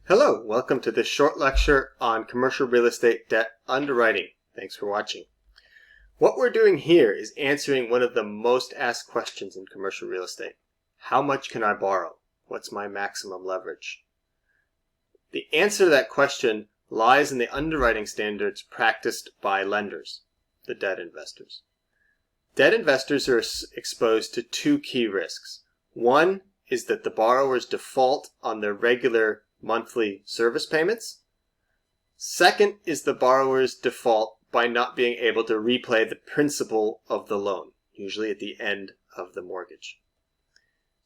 Hello, welcome to this short lecture on commercial real estate debt underwriting. Thanks for watching. What we're doing here is answering one of the most asked questions in commercial real estate. How much can I borrow? What's my maximum leverage? The answer to that question lies in the underwriting standards practiced by lenders, the debt investors. Debt investors are exposed to two key risks. One is that the borrowers default on their regular monthly service payments. Second is the borrower's default by not being able to repay the principal of the loan, usually at the end of the mortgage.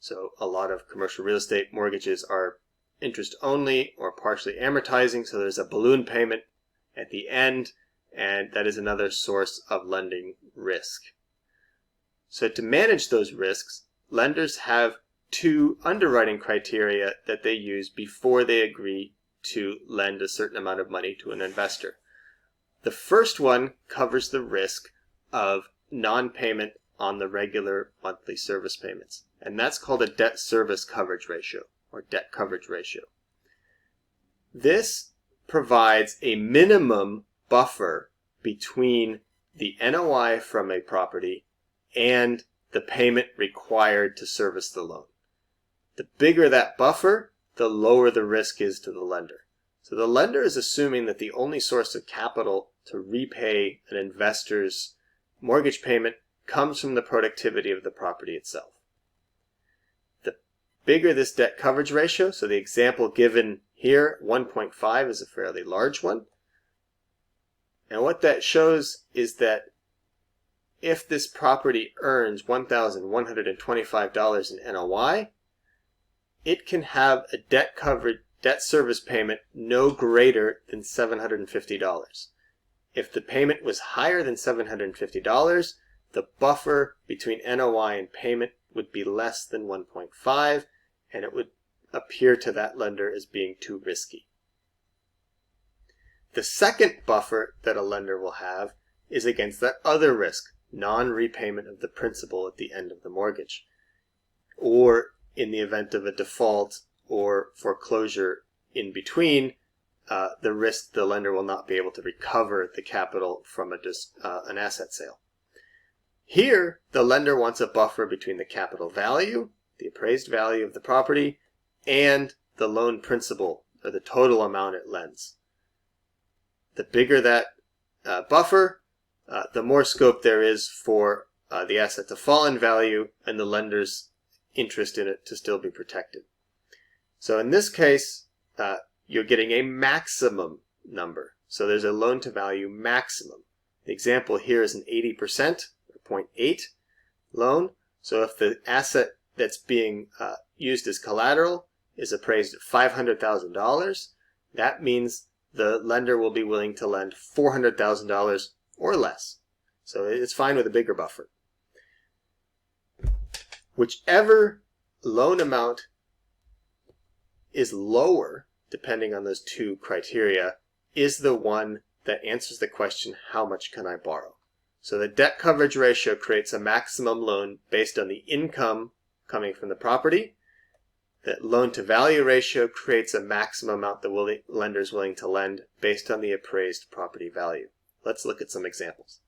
So a lot of commercial real estate mortgages are interest only or partially amortizing, so there's a balloon payment at the end, and that is another source of lending risk. So to manage those risks, lenders have two underwriting criteria that they use before they agree to lend a certain amount of money to an investor. The first one covers the risk of non-payment on the regular monthly service payments, and that's called a debt service coverage ratio, or debt coverage ratio. This provides a minimum buffer between the NOI from a property and the payment required to service the loan. The bigger that buffer, the lower the risk is to the lender. So the lender is assuming that the only source of capital to repay an investor's mortgage payment comes from the productivity of the property itself. The bigger this debt coverage ratio, so the example given here, 1.5 is a fairly large one. And what that shows is that if this property earns $1,125 in NOI, it can have a debt service payment no greater than $750. If the payment was higher than $750, the buffer between NOI and payment would be less than 1.5, and it would appear to that lender as being too risky. The second buffer that a lender will have is against that other risk, non-repayment of the principal at the end of the mortgage, or in the event of a default or foreclosure in between, the risk the lender will not be able to recover the capital from an asset sale. Here, the lender wants a buffer between the capital value, the appraised value of the property, and the loan principal, or the total amount it lends. The bigger that buffer, the more scope there is for the asset to fall in value and the lender's interest in it to still be protected. So in this case, you're getting a maximum number. So there's a loan to value maximum. The example here is an 80%, or 0.8 loan. So if the asset that's being used as collateral is appraised at $500,000, that means the lender will be willing to lend $400,000 or less. So it's fine with a bigger buffer. Whichever loan amount is lower, depending on those two criteria, is the one that answers the question, how much can I borrow? So the debt coverage ratio creates a maximum loan based on the income coming from the property. The loan to value ratio creates a maximum amount the lender is willing to lend based on the appraised property value. Let's look at some examples.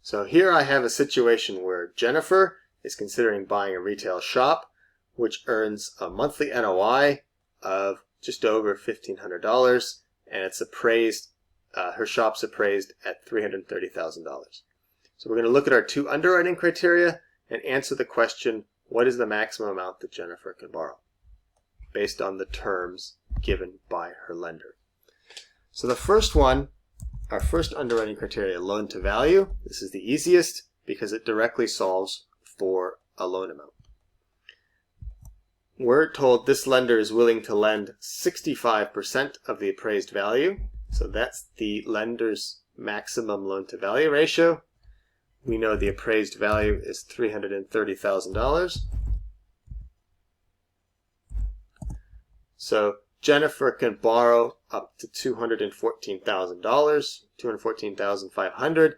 So here I have a situation where Jennifer is considering buying a retail shop which earns a monthly NOI of just over $1,500, and it's appraised, her shop's appraised at $330,000. So we're going to look at our two underwriting criteria and answer the question, what is the maximum amount that Jennifer can borrow based on the terms given by her lender? So the first one, our first underwriting criteria, loan to value. This is the easiest because it directly solves for a loan amount. We're told this lender is willing to lend 65% of the appraised value. So that's the lender's maximum loan to value ratio. We know the appraised value is $330,000. So Jennifer can borrow up to $214,000, $214,500,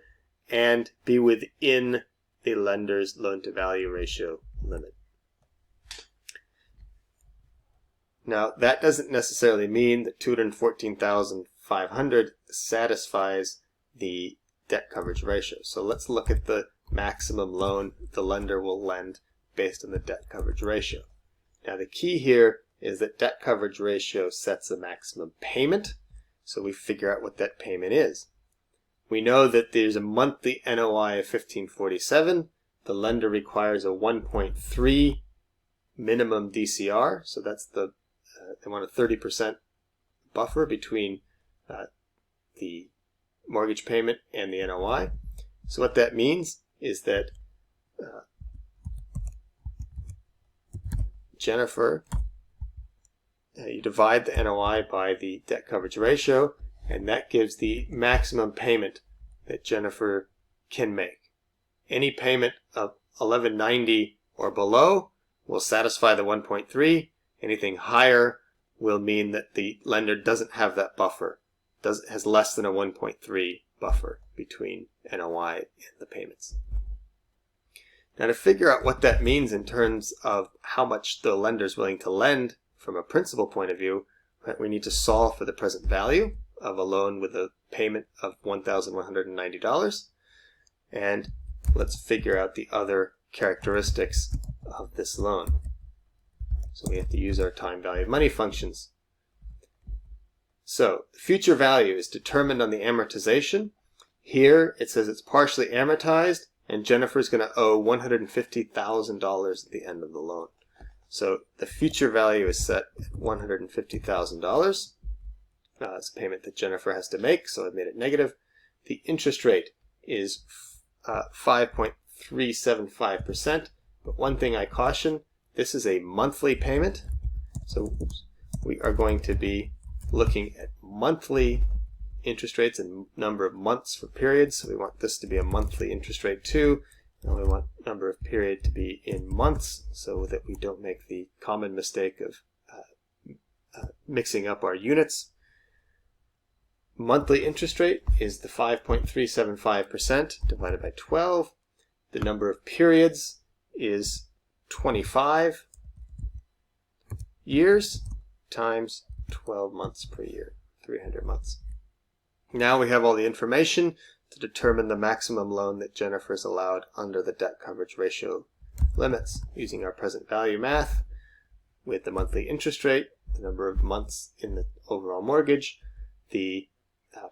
and be within the lender's loan to value ratio limit. Now, that doesn't necessarily mean that $214,500 satisfies the debt coverage ratio. So let's look at the maximum loan the lender will lend based on the debt coverage ratio. Now, the key here is that debt coverage ratio sets a maximum payment, so we figure out what that payment is. We know that there's a monthly NOI of $1,547. The lender requires a 1.3 minimum DCR, so that's they want a 30% buffer between the mortgage payment and the NOI. So what that means is that Jennifer, you divide the NOI by the debt coverage ratio, and that gives the maximum payment that Jennifer can make. Any payment of $1,190 or below will satisfy the 1.3. Anything higher will mean that the lender doesn't have that buffer, has less than a 1.3 buffer between NOI and the payments. Now, to figure out what that means in terms of how much the lender is willing to lend from a principal point of view, we need to solve for the present value of a loan with a payment of $1,190. And let's figure out the other characteristics of this loan. So we have to use our time value of money functions. So the future value is determined on the amortization. Here it says it's partially amortized, and Jennifer's going to owe $150,000 at the end of the loan. So the future value is set at $150,000. It's a payment that Jennifer has to make, so I've made it negative. The interest rate is 5.375%. But one thing I caution, this is a monthly payment. So we are going to be looking at monthly interest rates and number of months for periods. So we want this to be a monthly interest rate too. And we want number of period to be in months so that we don't make the common mistake of mixing up our units. Monthly interest rate is the 5.375% divided by 12. The number of periods is 25 years times 12 months per year, 300 months. Now we have all the information to determine the maximum loan that Jennifer is allowed under the debt coverage ratio limits. Using our present value math with the monthly interest rate, the number of months in the overall mortgage, the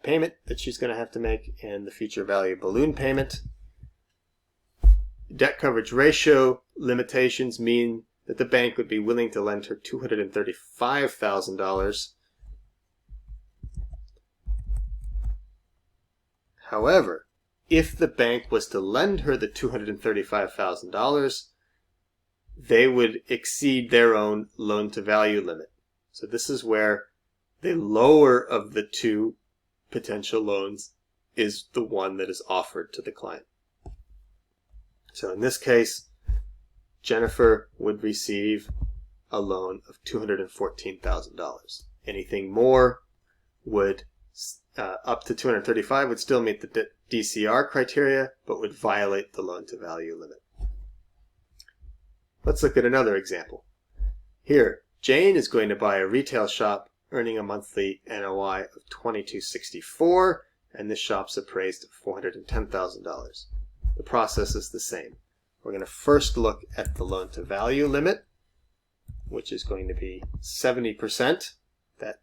payment that she's going to have to make, and the future value balloon payment. Debt coverage ratio limitations mean that the bank would be willing to lend her $235,000. However, if the bank was to lend her the $235,000, they would exceed their own loan-to-value limit. So this is where the lower of the two potential loans is the one that is offered to the client. So in this case, Jennifer would receive a loan of $214,000. Anything more would, up to $235,000 would still meet the DCR criteria, but would violate the loan-to-value limit. Let's look at another example. Here, Jane is going to buy a retail shop earning a monthly NOI of $2,264, and this shop's appraised at $410,000. The process is the same. We're going to first look at the loan-to-value limit, which is going to be 70%. That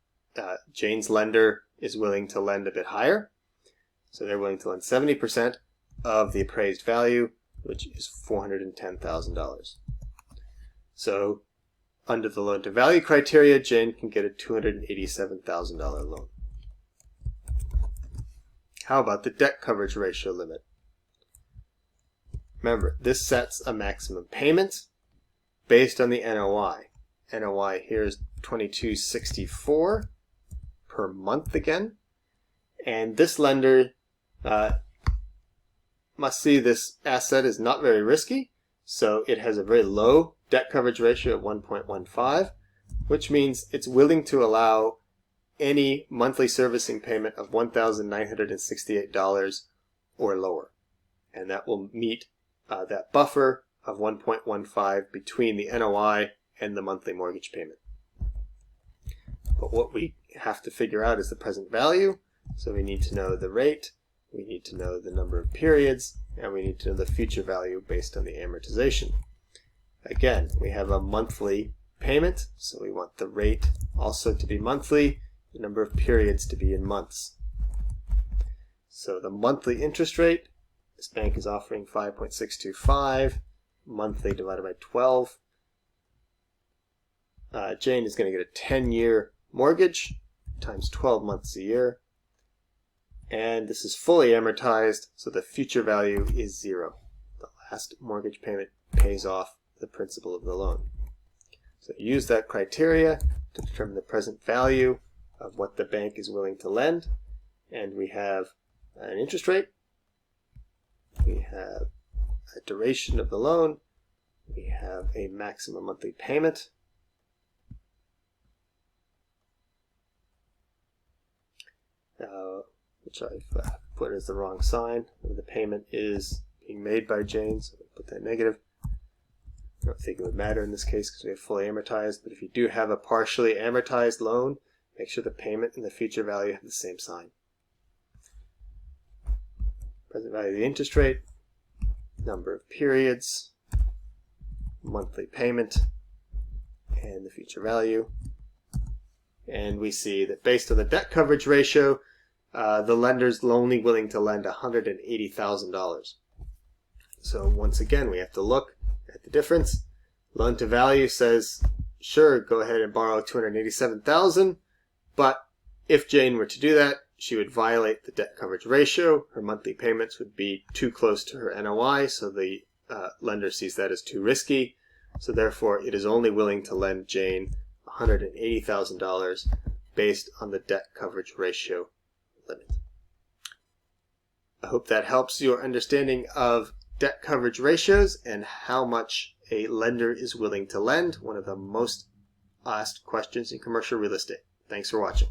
Jane's lender is willing to lend a bit higher. So they're willing to lend 70% of the appraised value, which is $410,000. So under the loan-to-value criteria, Jane can get a $287,000 loan. How about the debt coverage ratio limit? Remember, this sets a maximum payment based on the NOI. NOI here is $2,264 per month again. And this lender must see this asset is not very risky, so it has a very low debt coverage ratio of 1.15, which means it's willing to allow any monthly servicing payment of $1,968 or lower. And that will meet that buffer of 1.15 between the NOI and the monthly mortgage payment. But what we have to figure out is the present value. So we need to know the rate, we need to know the number of periods, and we need to know the future value based on the amortization. Again, we have a monthly payment, so we want the rate also to be monthly, the number of periods to be in months. So the monthly interest rate, this bank is offering 5.625, monthly divided by 12. Jane is going to get a 10-year mortgage times 12 months a year. And this is fully amortized, so the future value is 0. The last mortgage payment pays off the principal of the loan. So use that criteria to determine the present value of what the bank is willing to lend. And we have an interest rate, we have a duration of the loan, we have a maximum monthly payment, which I've put as the wrong sign. The payment is being made by Jane, so I'll put that negative. I don't think it would matter in this case because we have fully amortized, but if you do have a partially amortized loan, make sure the payment and the future value have the same sign. Present value of the interest rate, number of periods, monthly payment, and the future value. And we see that based on the debt coverage ratio, the lender's only willing to lend $180,000. So once again, we have to look at the difference. Loan to value says, sure, go ahead and borrow $287,000, but if Jane were to do that, she would violate the debt coverage ratio. Her monthly payments would be too close to her NOI, so the lender sees that as too risky. So therefore, it is only willing to lend Jane $180,000 based on the debt coverage ratio limit. I hope that helps your understanding of debt coverage ratios and how much a lender is willing to lend, one of the most asked questions in commercial real estate. Thanks for watching.